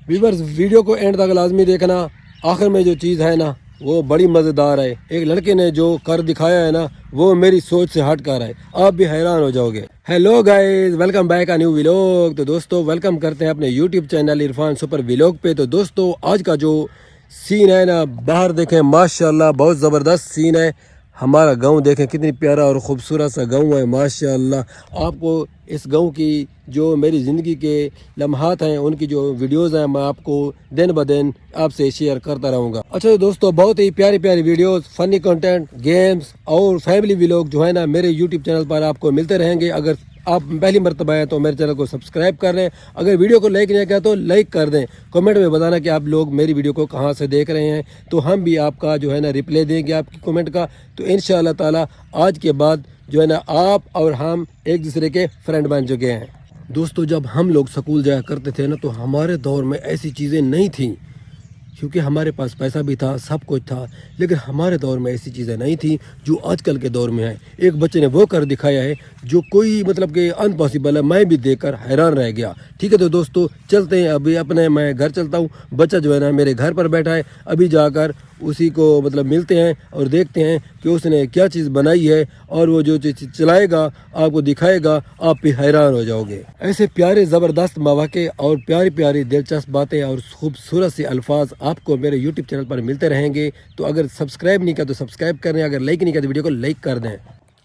Viewers video को and तक लाजमी देखना। आखिर में जो चीज़ है ना वो बड़ी मज़ेदार है। एक लड़के ने जो कर दिखाया है ना वो मेरी सोच से हट कर है, आप भी हैरान हो जाओगे। हेलो गाइस, वेलकम बैक आ न्यू व्लॉग। तो दोस्तों वेलकम करते हैं अपने YouTube channel Irfan super vlog पे। तो दोस्तों आज का जो सीन है ना, बाहर देखें माशाल्लाह बहुत ज़बरदस्त सीन है। हमारा गांव देखें कितनी प्यारा और ख़ूबसूरत सा गांव है माशाल्लाह। आपको इस गांव की जो मेरी ज़िंदगी के लम्हात हैं उनकी जो वीडियोज़ हैं मैं आपको दिन ब दिन आपसे शेयर करता रहूँगा। अच्छा तो दोस्तों बहुत ही प्यारी प्यारी वीडियोज़, फ़नी कंटेंट, गेम्स और फैमिली व्लॉग जो है ना मेरे यूट्यूब चैनल पर आपको मिलते रहेंगे। अगर आप पहली मरतबा है तो मेरे चैनल को सब्सक्राइब कर लें। अगर वीडियो को लाइक नहीं किया तो लाइक कर दें। कमेंट में बताना कि आप लोग मेरी वीडियो को कहाँ से देख रहे हैं, तो हम भी आपका जो है ना रिप्लाई देंगे आपकी कमेंट का। तो इंशाअल्लाह ताला आज के बाद जो है ना आप और हम एक दूसरे के फ्रेंड बन चुके हैं। दोस्तों जब हम लोग स्कूल जाया करते थे ना तो हमारे दौर में ऐसी चीज़ें नहीं थीं, क्योंकि हमारे पास पैसा भी था, सब कुछ था। लेकिन हमारे दौर में ऐसी चीज़ें नहीं थी जो आजकल के दौर में है। एक बच्चे ने वो कर दिखाया है जो कोई मतलब कि अनपॉसिबल है, मैं भी देखकर हैरान रह गया। ठीक है तो दोस्तों चलते हैं, अभी अपने मैं घर चलता हूँ। बच्चा जो है ना मेरे घर पर बैठा है, अभी जाकर उसी को मतलब मिलते हैं और देखते हैं कि उसने क्या चीज़ बनाई है, और वो जो चीज़ चलाएगा आपको दिखाएगा, आप भी हैरान हो जाओगे। ऐसे प्यारे ज़बरदस्त मौके और प्यारी प्यारी दिलचस्प बातें और खूबसूरत से अल्फाज आपको मेरे यूट्यूब चैनल पर मिलते रहेंगे। तो अगर सब्सक्राइब नहीं किया तो सब्सक्राइब करें, अगर लाइक नहीं किया तो वीडियो को लाइक कर दें।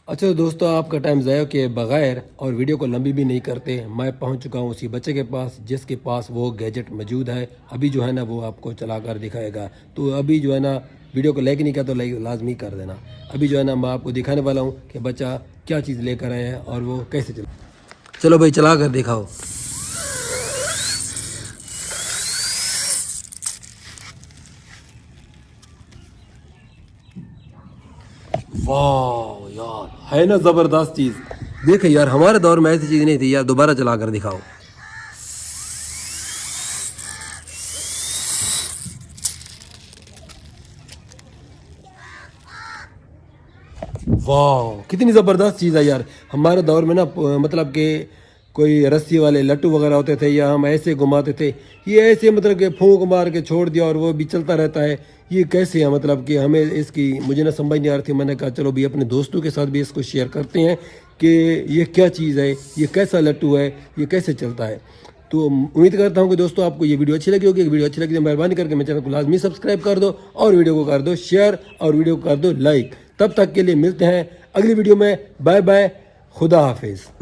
अच्छा तो दोस्तों आपका टाइम ज़ाया के बगैर और वीडियो को लंबी भी नहीं करते, मैं पहुंच चुका हूं उसी बच्चे के पास जिसके पास वो गैजेट मौजूद है। अभी जो है ना वो आपको चला कर दिखाएगा। तो अभी जो है ना वीडियो को लाइक नहीं किया तो लाइक लाजमी कर देना। अभी जो है ना मैं आपको दिखाने वाला हूँ कि बच्चा क्या चीज़ लेकर आए हैं और वो कैसे चला। चलो भाई चला कर दिखाओ। वाह यार, है ना ज़बरदस्त चीज़। देखे यार हमारे दौर में ऐसी चीज़ नहीं थी यार, दोबारा चला कर दिखाओ। वाह कितनी ज़बरदस्त चीज़ है यार। हमारे दौर में ना मतलब कि कोई रस्सी वाले लट्टू वगैरह होते थे या हम ऐसे घुमाते थे, ये ऐसे मतलब कि फूंक मार के छोड़ दिया और वो भी चलता रहता है। ये कैसे है मतलब कि हमें इसकी मुझे ना समझ नहीं आ रही थी। मैंने कहा चलो भी अपने दोस्तों के साथ भी इसको शेयर करते हैं कि ये क्या चीज़ है, ये कैसा लट्टू है, ये कैसे चलता है। तो उम्मीद करता हूँ कि दोस्तों आपको ये वीडियो अच्छी लगी होगी। वीडियो अच्छी लगी तो मेहरबानी करके मेरे चैनल को लाजमी सब्सक्राइब कर दो और वीडियो को कर दो शेयर और वीडियो को कर दो लाइक। तब तक के लिए मिलते हैं अगली वीडियो में। बाय बाय, खुदा हाफिज़।